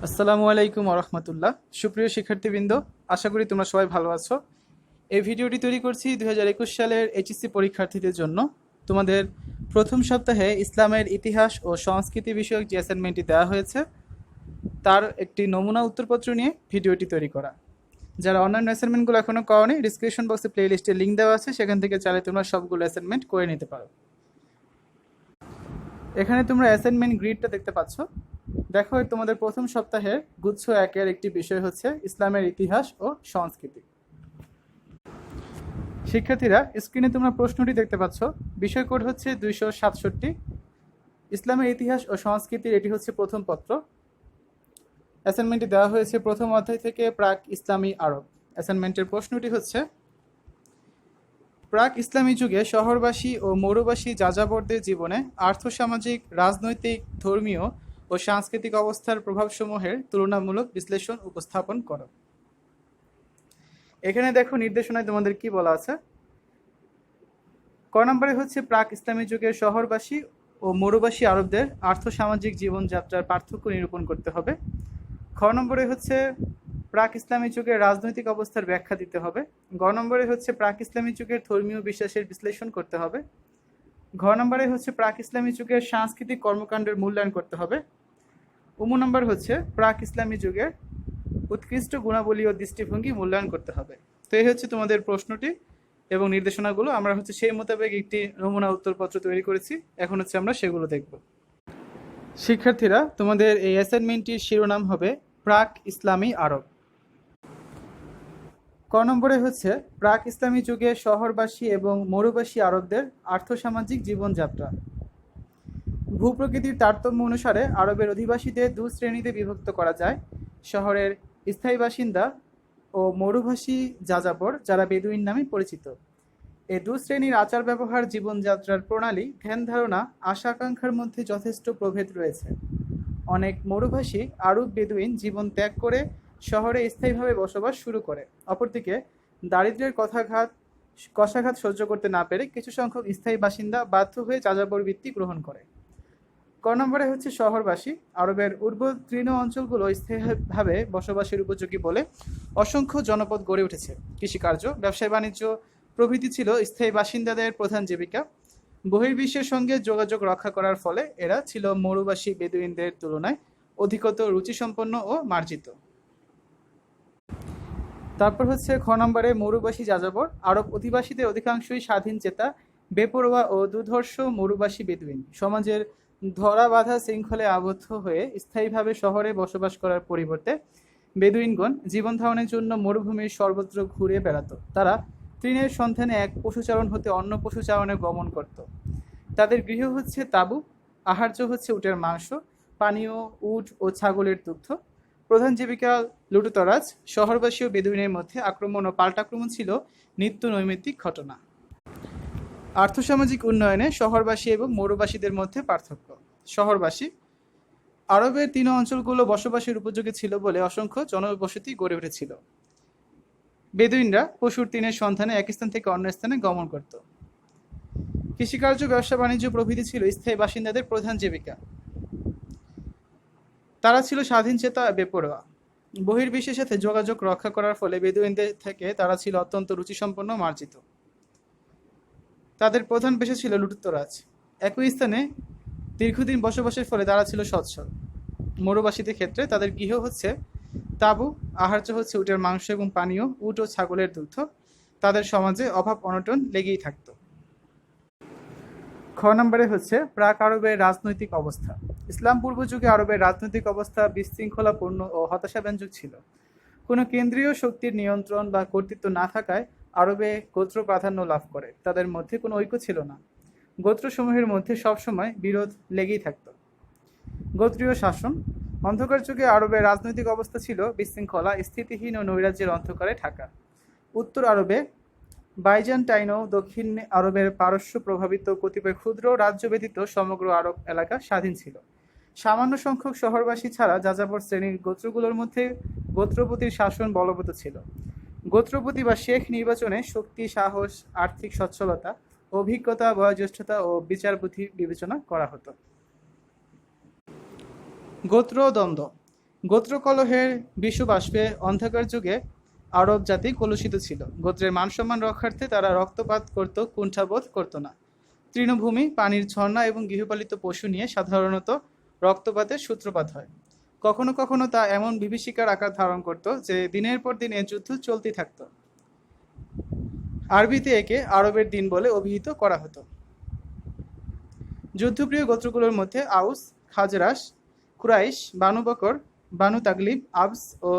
আসসালামু আলাইকুম রহমতুল্লাহ। সুপ্রিয় শিক্ষার্থীবৃন্দ, আশা করি তোমরা সবাই ভালো আছো। এই ভিডিওটি তৈরি করছি 2021 সালের এইচএসসি পরীক্ষার্থীদের জন্য। তোমাদের প্রথম সপ্তাহে ইসলামের ইতিহাস ও সংস্কৃতি বিষয়ক যে অ্যাসাইনমেন্টটি দেওয়া হয়েছে তার একটি নমুনা উত্তরপত্র নিয়ে ভিডিওটি তৈরি করা। যারা অন্যান্য অ্যাসাইনমেন্টগুলো এখনও করোনি, ডিসক্রিপশন বক্সে প্লেলিস্টের লিঙ্ক দেওয়া আছে, সেখান থেকে চাইলে তোমরা সবগুলো অ্যাসাইনমেন্ট করে নিতে পারো। এখানে তোমরা অ্যাসাইনমেন্ট গ্রিডটা দেখতে পাচ্ছ। দেখো, তোমাদের প্রথম সপ্তাহের গুচ্ছ একের একটি বিষয় হচ্ছে ইসলামের ইতিহাস ও সংস্কৃতি। শিক্ষার্থীরা, স্ক্রিনে তোমরা প্রশ্নটি দেখতে পাচ্ছ। বিষয় কোড হচ্ছে 267। ইসলামের ইতিহাস ও সংস্কৃতির এটি হচ্ছে প্রথম পত্র। অ্যাসাইনমেন্টটি দেওয়া হয়েছে প্রথম অধ্যায় থেকে প্রাক ইসলামী আরব। অ্যাসাইনমেন্টের প্রশ্নটি হচ্ছে, প্রাক ইসলামী যুগে শহরবাসী ও মরুবাসী যাযাবরদের জীবনে আর্থসামাজিক, রাজনৈতিক, ধর্মীয় ও সাংস্কৃতিক অবস্থার প্রভাবসমূহের তুলনামূলক বিশ্লেষণ উপস্থাপন করো। এখানে দেখো নির্দেশনায় তোমাদের কি বলা আছে। ক নম্বরে হচ্ছে প্রাক ইসলামী যুগের শহরবাসী ও মরুবাসী আরবদের আর্থসামাজিক জীবনযাত্রার পার্থক্য নিরূপণ করতে হবে। খ নম্বরে হচ্ছে প্রাক ইসলামী যুগের রাজনৈতিক অবস্থার ব্যাখ্যা দিতে হবে। গ নম্বরে হচ্ছে প্রাক ইসলামী যুগের ধর্মীয় বিশ্বাসের বিশ্লেষণ করতে হবে। ঘ নম্বরে হচ্ছে প্রাক ইসলামী যুগের সাংস্কৃতিক কর্মকাণ্ডের মূল্যায়ন করতে হবে। উম নম্বর হচ্ছে প্রাক ইসলামী যুগের উৎকৃষ্ট গুণাবলী ও দৃষ্টিভঙ্গি মূল্যায়ন করতে হবে। তো এই হচ্ছে তোমাদের প্রশ্নটি এবং নির্দেশনাগুলো। আমরা হচ্ছে সেই মোতাবেক একটি নমুনা উত্তরপত্র তৈরি করেছি। এখন হচ্ছে আমরা সেগুলো দেখব। শিক্ষার্থীরা, তোমাদের এই অ্যাসাইনমেন্টটির শিরোনাম হবে প্রাক ইসলামী আরব। ক নম্বরে হচ্ছে প্রাক ইসলামী যুগে শহরবাসী এবং মরুবাসী আরবদের আর্থসামাজিক জীবনযাত্রা। ভূপ্রকৃতির তারতম্য অনুসারে আরবের অধিবাসীদের দু শ্রেণীতে বিভক্ত করা যায়: শহরের স্থায়ী বাসিন্দা ও মরুভাষী যাযাবর, যারা বেদুইন নামে পরিচিত। এই দু শ্রেণীর আচার ব্যবহার, জীবনযাত্রার প্রণালী, ধ্যান ধারণা, আশা আকাঙ্ক্ষার মধ্যে যথেষ্ট প্রভেদ রয়েছে। অনেক মরুভাষী আরব বেদুইন জীবন ত্যাগ করে শহরে স্থায়ীভাবে বসবাস শুরু করে। অপরদিকে দারিদ্র্যের কষাঘাত সহ্য করতে না পেরে কিছু সংখ্যক স্থায়ী বাসিন্দা বাধ্য হয়ে যাযাবর বৃত্তি গ্রহণ করে। ক নম্বরে হচ্ছে শহরবাসী। আরবের উর্বর তৃণ অঞ্চলগুলো স্থায়ীভাবে বসবাসের উপযোগী বলে অসংখ্য জনপদ গড়ে উঠেছে। কৃষিকার্য, ব্যবসায় বাণিজ্য প্রভৃতি ছিল স্থায়ী বাসিন্দাদের প্রধান জীবিকা। বহির্বিশ্বের সঙ্গে যোগাযোগ রক্ষা করার ফলে এরা ছিল মরুবাসী বেদুইনদের তুলনায় অধিকতর রুচিসম্পন্ন ও মার্জিত। তারপর হচ্ছে খ নম্বরে মরুবাসী যাযাবর। আরব অধিবাসীদের অধিকাংশই স্বাধীন চেতা, বেপরোয়া ও দুর্ধর্ষ মরুবাসী বেদুইন। সমাজের ধরা বাঁধা শৃঙ্খলে আবদ্ধ হয়ে স্থায়ীভাবে শহরে বসবাস করার পরিবর্তে বেদুইনগণ জীবন ধারণের জন্য মরুভূমির সর্বত্র ঘুরে বেড়াত। তারা তৃণের সন্ধানে এক পশুচারণ হতে অন্য পশুচারণে গমন করত। তাদের গৃহ হচ্ছে তাঁবু, আহার্য হচ্ছে উটের মাংস, পানীয় উট ও ছাগলের দুগ্ধ। প্রধান জীবিকা লুটতরাজ। শহরবাসী ও বেদুইনের মধ্যে আক্রমণ ও পাল্টাক্রমণ ছিল নিত্য নৈমিত্তিক ঘটনা। আর্থসামাজিক উন্নয়নে শহরবাসী এবং মরুবাসীদের মধ্যে পার্থক্য। শহরবাসী। আরবের তৃণ অঞ্চলগুলো বসবাসের উপযোগী ছিল বলে অসংখ্য জনবসতি গড়ে উঠেছিল। বেদুইনরা পশুর তৃণের সন্ধানে এক স্থান থেকে অন্য স্থানে গমন করত। কৃষিকার্য, ব্যবসা বাণিজ্য প্রভৃতি ছিল স্থায়ী বাসিন্দাদের প্রধান জীবিকা। তারা ছিল স্বাধীনচেতা, বেপরোয়া। বহির্বিশ্বের সাথে যোগাযোগ রক্ষা করার ফলে বেদুইনদের থেকে তারা ছিল অত্যন্ত রুচিসম্পন্ন, মার্জিত। তাদের প্রধান পেশা ছিল লুটতরাজ। একই স্থানে দীর্ঘদিন বসবাসের ফলে তারা ছিল সচ্ছল। মরুবাসীদের ক্ষেত্রে তাদের গৃহ হচ্ছে তাঁবু, আহার্য হচ্ছে উটের মাংস এবং পানীয় উট ও ছাগলের দুগ্ধ। তাদের সমাজে অভাব অনটন লেগেই থাকত। খ নম্বরে হচ্ছে প্রাক আরবের রাজনৈতিক অবস্থা। ইসলাম পূর্ব যুগে আরবের রাজনৈতিক অবস্থা বিশৃঙ্খলাপূর্ণ ও হতাশাব্যঞ্জক ছিল। কোনো কেন্দ্রীয় শক্তির নিয়ন্ত্রণ বা কর্তৃত্ব না থাকায় আরবে গোত্র প্রাধান্য লাভ করে। তাদের মধ্যে কোনো ঐক্য ছিল না। গোত্রসমূহের মধ্যে সবসময় বিরোধ লেগেই থাকত। গোত্রীয় শাসন। অন্ধকার যুগে আরবের রাজনৈতিক অবস্থা ছিল বিশৃঙ্খলা, স্থিতিহীন ও নৈরাজ্যের অন্ধকারে ঢাকা। উত্তর আরবে বাইজান্টাইন ও দক্ষিণ আরবের পারস্য প্রভাবিত কতিপয় ক্ষুদ্র রাজ্য ব্যতীত সমগ্র আরব এলাকা স্বাধীন ছিল। সামান্য সংখ্যক শহরবাসী ছাড়া যাযাবর শ্রেণীর গোত্রগুলোর মধ্যে গোত্রপতির শাসন বলবৎ ছিল। গোত্রপতি বা শেখ নির্বাচনে শক্তি, সাহস, আর্থিক সচ্ছলতা, অভিজ্ঞতা, বয়োজ্যেষ্ঠতা ও বিচার বুদ্ধি বিবেচনা করা হতো। গোত্র দ্বন্দ্ব। গোত্রকলহের বিষবাষ্পে অন্ধকার যুগে আরব জাতি কলুষিত ছিল। গোত্রের মানসম্মান রক্ষার্থে তারা রক্তপাত করত, কুণ্ঠাবোধ করত না। তৃণভূমি, পানির ঝর্ণা এবং গৃহপালিত পশু নিয়ে সাধারণত রক্তপাতের সূত্রপাত হয়। কখনো কখনো তা এমন বিভীষিকার আকার ধারণ করত যে দিনের পর দিন এ যুদ্ধ চলতেই থাকত। আরবিতে একে আরবের দিন বলে অভিহিত করা হতো। যুদ্ধপ্রিয় গোত্রগুলোর মধ্যে আউস, খাজরাস, কুরাইশ, বানু বকর, বানু তাগলিব, আবস ও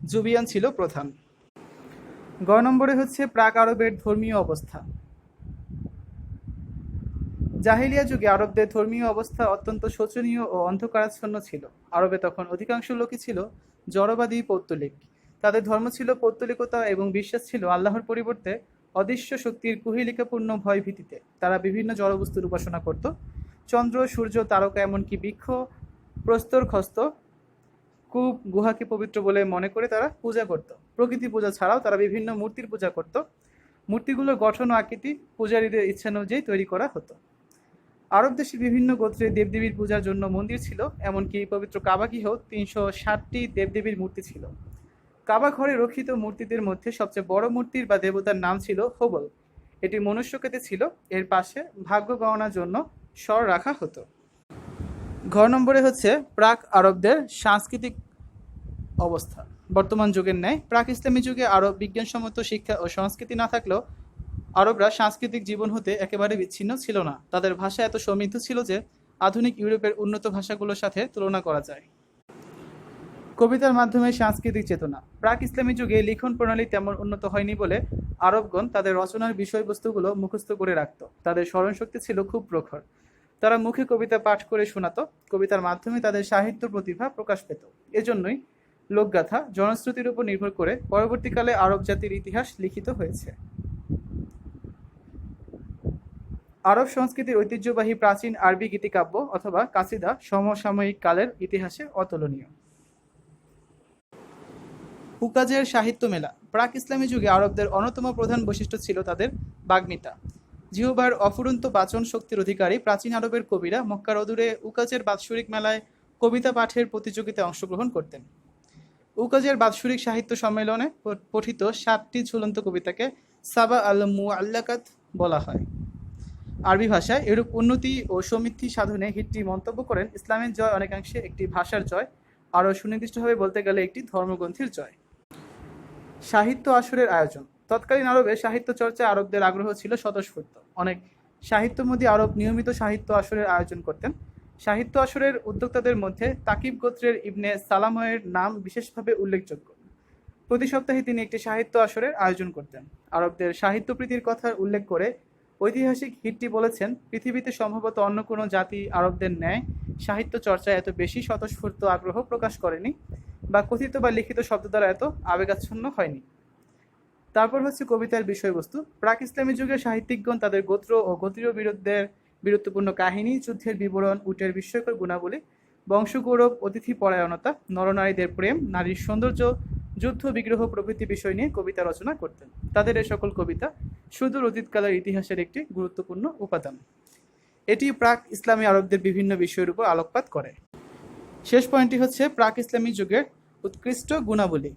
জুবিয়ান ছিল প্রধান। গ নম্বরে হচ্ছে প্রাক আরবের ধর্মীয় অবস্থা। জাহিলিয়া যুগে আরবদের ধর্মীয় অবস্থা অত্যন্ত শোচনীয় ও অন্ধকারাচ্ছন্ন ছিল। আরবে তখন অধিকাংশ লোকই ছিল জড়বাদী পৌত্তলিক। তাদের ধর্ম ছিল পৌত্তলিকতা এবং বিশ্বাস ছিল আল্লাহর পরিবর্তে অদৃশ্য শক্তির কুহেলিকাপূর্ণ ভয় ভীতিতে। তারা বিভিন্ন জড়বস্তুর উপাসনা করত। চন্দ্র, সূর্য, তারকা, এমনকি বৃক্ষ, প্রস্তর, খস্ত, কূপ, গুহাকে পবিত্র বলে মনে করে তারা পূজা করত। প্রকৃতি পূজা ছাড়াও তারা বিভিন্ন মূর্তির পূজা করত। মূর্তিগুলোর গঠন ও আকৃতি পূজারীদের ইচ্ছানুযায়ী তৈরি করা হতো। আরব দেশের বিভিন্ন গোত্রে দেবদেবীর পূজার জন্য মন্দির ছিল, এমনকি পবিত্র কাবা গৃহেও ৩৬০টি দেবদেবীর মূর্তি ছিল। কাবা ঘরে রক্ষিত মূর্তিদের মধ্যে সবচেয়ে বড় মূর্তির বা দেবতার নাম ছিল হোবল। এটি মনুষ্যকেতে ছিল। এর পাশে ভাগ্য গণনার জন্য স্বর রাখা হতো। ঘ নম্বরে হচ্ছে প্রাক আরবদের সাংস্কৃতিক অবস্থা। বর্তমান যুগের ন্যায় প্রাক ইসলামী যুগে আরব বিজ্ঞানসম্মত শিক্ষা ও সংস্কৃতি না থাকলেও আরবরা সাংস্কৃতিক জীবন হতে একেবারে বিচ্ছিন্ন ছিল না। তাদের ভাষা এত সমৃদ্ধ ছিল যে আধুনিক ইউরোপের উন্নত ভাষাগুলোর সাথে তুলনা করা যায়। কবিতার মাধ্যমে সাংস্কৃতিক চেতনা। প্রাক ইসলামী যুগে লিখন প্রণালী তেমন উন্নত হয়নি বলে আরবগণ তাদের রচনার বিষয়বস্তুগুলো মুখস্থ করে রাখত। তাদের স্মরণশক্তি ছিল খুব প্রখর। তারা মুখে কবিতা পাঠ করে শোনাত। কবিতার মাধ্যমে তাদের সাহিত্য প্রতিভা প্রকাশ পেত। এজন্যই লোকগাথা, জনশ্রুতির উপর নির্ভর করে পরবর্তীকালে আরব জাতির ইতিহাস লিখিত হয়েছে। আরব সংস্কৃতির ঐতিহ্যবাহী প্রাচীন আরবি গীতিকাব্য অথবা কাসিদা সমসাময়িক কালের ইতিহাসে অতুলনীয়। উকাজের সাহিত্য মেলা। প্রাক ইসলামী যুগে আরবদের অন্যতম প্রধান বৈশিষ্ট্য ছিল তাদের বাগ্মিতা। জিহ্বার অফুরন্ত বাচন শক্তির অধিকারী প্রাচীন আরবের কবিরা মক্কার অদূরে উকাজের বাৎসরিক মেলায় কবিতা পাঠের প্রতিযোগিতায় অংশগ্রহণ করতেন। উকাজের বাৎসরিক সাহিত্য সম্মেলনে পঠিত 7টি ঝুলন্ত কবিতাকে সাবা আল মুআল্লাকাত বলা হয়। আরবি ভাষায় এরূপ উন্নতি ও সমৃদ্ধি সাধনে হিট্টি মন্তব্য করেন, ইসলামের জয় অনেকাংশে একটি ভাষার জয়, আরও সুনির্দিষ্টভাবে বলতে গেলে একটি ধর্মগ্রন্থির জয়। সাহিত্য আসরের আয়োজন। তৎকালীন আরবে সাহিত্য চর্চায় আরবদের আগ্রহ ছিল স্বতঃস্ফূর্ত। অনেক সাহিত্যমোদী আরব নিয়মিত সাহিত্য আসরের আয়োজন করতেন। সাহিত্য আসরের উদ্যোক্তাদের মধ্যে তাকিব গোত্রের ইবনে সালামের নাম বিশেষভাবে উল্লেখযোগ্য। প্রতি সপ্তাহে তিনি একটি সাহিত্য আসরের আয়োজন করতেন। আরবদের সাহিত্যপ্রীতির কথা উল্লেখ করে ঐতিহাসিক হিট্টি বলেছেন, পৃথিবীতে সম্ভবত অন্য কোনো জাতি আরবদের ন্যায় সাহিত্য চর্চায় এত বেশি স্বতঃস্ফূর্ত আগ্রহ প্রকাশ করেনি বা কথিত বা লিখিত শব্দ দ্বারা এত আবেগাচ্ছন্ন হয়নি। তারপর হচ্ছে কবিতার বিষয়বস্তু। প্রাক ইসলামী যুগের সাহিত্যিকগণ তাদের গোত্র ও গোত্রীয় বীরত্বের বীরত্বপূর্ণ কাহিনী, যুদ্ধের বিবরণ, উটের বিস্ময়কর গুণাবলী, বংশগৌরব, অতিথি পরায়ণতা, নরনারীদের প্রেম, নারীর সৌন্দর্য, যুদ্ধ বিগ্রহ প্রভৃতি বিষয় নিয়ে কবিতা রচনা করতেন। তাদের এ সকল কবিতা সুদূর অতীতকালের ইতিহাসের একটি গুরুত্বপূর্ণ উপাদান। এটি প্রাক ইসলামী আরবদের বিভিন্ন বিষয়ের উপর আলোকপাত করে। শেষ পয়েন্টটি হচ্ছে প্রাক ইসলামী যুগের উৎকৃষ্ট গুণাবলী।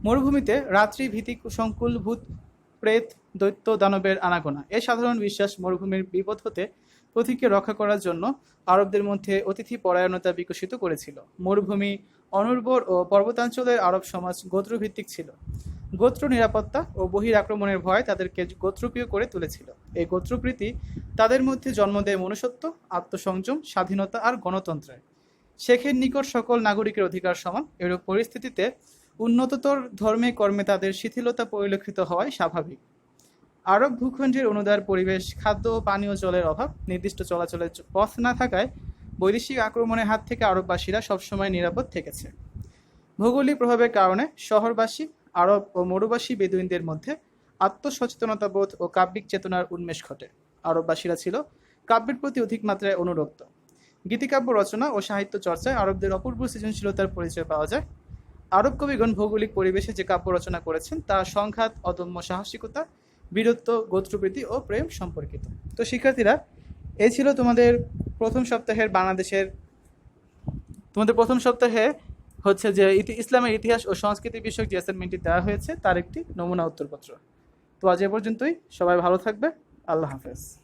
মরুভূমিতে রাত্রি ভীতি সংকুল ভূত প্রেত দৈত্য দানবের আনাগোনা। এ সাধারণ বিশ্বাস মরুভূমির বিপদ হতে পথিককে রক্ষা করার জন্য আরবদের মধ্যে অতিথি পরায়ণতা বিকশিত করেছিল। মরুভূমি অনুর্বর ও পর্বতাঞ্চলের আরব সমাজ গোত্রভিত্তিক ছিল। গোত্র নিরাপত্তা ও বহির আক্রমণের ভয় তাদেরকে গোত্রপ্রিয় করে তুলেছিল। এই গোত্রপ্রীতি তাদের মধ্যে জন্ম দেয় মনুষ্যত্ব, আত্মসংযম, স্বাধীনতা আর গণতন্ত্রের। শেখের নিকট সকল নাগরিকের অধিকার সমান। এরূপ পরিস্থিতিতে উন্নততর ধর্মে কর্মে তাদের শিথিলতা পরিলক্ষিত হওয়াই স্বাভাবিক। আরব ভূখণ্ডের অনুদার পরিবেশ, খাদ্য ও পানীয় জলের অভাব, নির্দিষ্ট চলাচলের পথ না থাকায় বৈদেশিক আক্রমণের হাত থেকে আরববাসীরা সবসময় নিরাপদ থেকেছে। ভৌগোলিক প্রভাবের কারণে শহরবাসী আরব ও মরুবাসী বেদুইনদের মধ্যে আত্মসচেতনতাবোধ ও কাব্যিক চেতনার উন্মেষ ঘটে। আরববাসীরা ছিল কাব্যের প্রতি অধিক মাত্রায় অনুরক্ত। গীতিকাব্য রচনা ও সাহিত্য চর্চায় আরবদের অপূর্ব সৃজনশীলতার পরিচয় পাওয়া যায়। আরব কবিগণ ভৌগোলিক পরিবেশে যে কাব্য রচনা করেছেন তা সংঘাত, অদম্য সাহসিকতা, বীরত্ব, গোত্রপ্রীতি ও প্রেম সম্পর্কিত। তো শিক্ষার্থীরা, এই ছিল তোমাদের প্রথম সপ্তাহের বাংলাদেশের তোমাদের প্রথম সপ্তাহে হচ্ছে যে ইসলামের ইতিহাস ও সংস্কৃতি বিষয়ক যে অ্যাসাইনমেন্টটি দেওয়া হয়েছে তার একটি নমুনা উত্তরপত্র। তো আজ এ পর্যন্তই, সবাই ভালো থাকবে। আল্লাহ হাফেজ।